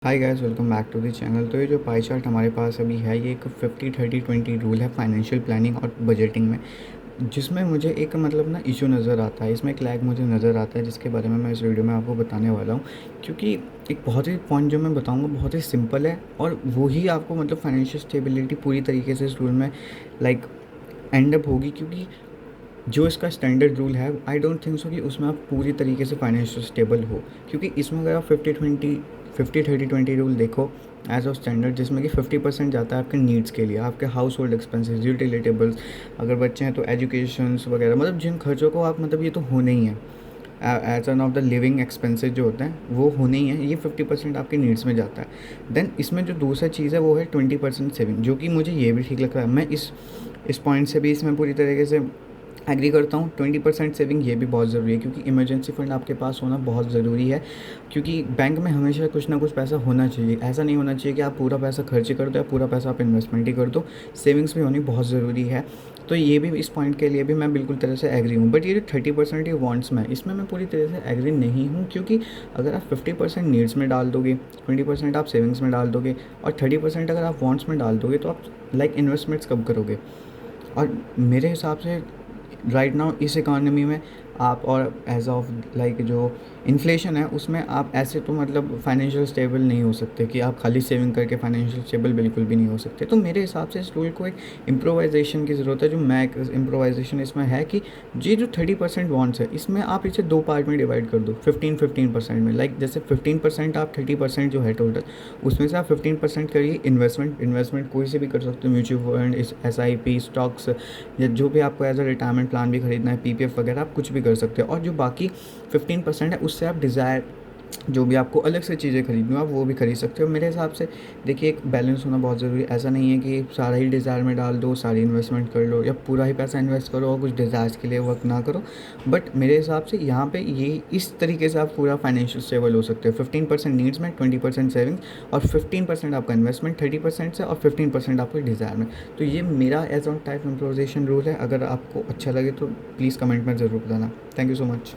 Hi guys, welcome back to the channel. तो ये जो पाई चार्ट हमारे पास अभी है, ये एक 50-30-20 रूल है फाइनेंशियल प्लानिंग और बजटिंग में, जिसमें मुझे एक मतलब ना इशू नज़र आता है। इसमें एक लैग मुझे नज़र आता है, जिसके बारे में मैं इस वीडियो में आपको बताने वाला हूँ। क्योंकि एक बहुत ही पॉइंट जो मैं बताऊँगा बहुत ही सिंपल है, और वही आपको मतलब फाइनेंशियल स्टेबिलिटी पूरी तरीके से इस रूल में लाइक एंड अप होगी। क्योंकि जो इसका स्टैंडर्ड रूल है, आई डोंट थिंक सो कि उसमें आप पूरी तरीके से फाइनेंशियल स्टेबल हो। क्योंकि इसमें अगर आप 50-30-20 रूल देखो एज ऑफ स्टैंडर्ड, जिसमें कि 50% जाता है आपके नीड्स के लिए, आपके house hold expenses, utility bills, अगर बच्चे हैं तो एजुकेशंस वगैरह, मतलब जिन खर्चों को आप मतलब ये तो होने ही है as an of the living expenses जो होते हैं वो होने ही है। ये 50% आपके नीड्स में जाता है। देन इसमें जो दूसरा चीज़ है वो है 20% सेविंग, जो कि मुझे ये भी ठीक लगता है। मैं इस पॉइंट से भी इसमें पूरी तरीके से एग्री करता हूँ। 20% सेविंग ये भी बहुत ज़रूरी है, क्योंकि इमरजेंसी फंड आपके पास होना बहुत ज़रूरी है। क्योंकि बैंक में हमेशा कुछ ना कुछ पैसा होना चाहिए। ऐसा नहीं होना चाहिए कि आप पूरा पैसा खर्च कर दो या पूरा पैसा आप इन्वेस्टमेंट ही कर दो। सेविंग्स भी होनी बहुत ज़रूरी है। तो ये भी, इस पॉइंट के लिए भी मैं बिल्कुल तरह से एग्री हूँ। बट ये जो 30% ये वांट्स में, इसमें मैं पूरी तरह से एग्री नहीं हूँ। क्योंकि अगर आप 50% नीड्स में डाल दोगे, 20% आप सेविंग्स में डाल दोगे, और 30% अगर आप वांट्स में डाल दोगे, तो आप लाइक इन्वेस्टमेंट्स कब करोगे? और मेरे हिसाब से राइट नाउ इस इकॉनमी में आप, और एज ऑफ लाइक जो इन्फ्लेशन है उसमें, आप ऐसे तो मतलब फाइनेंशियल स्टेबल नहीं हो सकते कि आप खाली सेविंग करके फाइनेंशियल स्टेबल बिल्कुल भी नहीं हो सकते। तो मेरे हिसाब से इस रूल को एक इम्प्रोवाइजेशन की ज़रूरत है। जो मैं एक इम्प्रोवाइजेशन इसमें है कि ये जो 30% वांट्स है, इसमें आप इसे दो पार्ट में डिवाइड कर दो, 15-15% में। लाइक जैसे 15% आप 30% जो है टोटल, उसमें से आप 15% करिए इन्वेस्टमेंट कोई से भी कर सकते हो, म्यूचुअल फंड, SIP, स्टॉक्स, या जो भी आपको एज अ रिटायरमेंट प्लान भी खरीदना है, PPF वगैरह, आप कुछ भी कर सकते हो। और जो बाकी 15% है, उससे आप डिज़ायर जो भी आपको अलग से चीज़ें खरीदनी हो आप वो भी खरीद सकते हो। मेरे हिसाब से देखिए, एक बैलेंस होना बहुत ज़रूरी है। ऐसा नहीं है कि सारा ही डिज़ायर में डाल दो, सारी इन्वेस्टमेंट कर लो, या पूरा ही पैसा इन्वेस्ट करो और कुछ डिज़ायर्स के लिए वर्क ना करो। बट मेरे हिसाब से यहाँ पे ये इस तरीके से आप पूरा फाइनेंशियल स्टेबल हो सकते हो। 15% नीड्स में, 20% सेविंग्स, और 15% आपका इन्वेस्टमेंट 30% से, और 15% आपके डिज़ायर में। तो ये मेरा as on type improvisation rule है। अगर आपको अच्छा लगे तो प्लीज़ कमेंट में ज़रूर बताना। Thank you so much.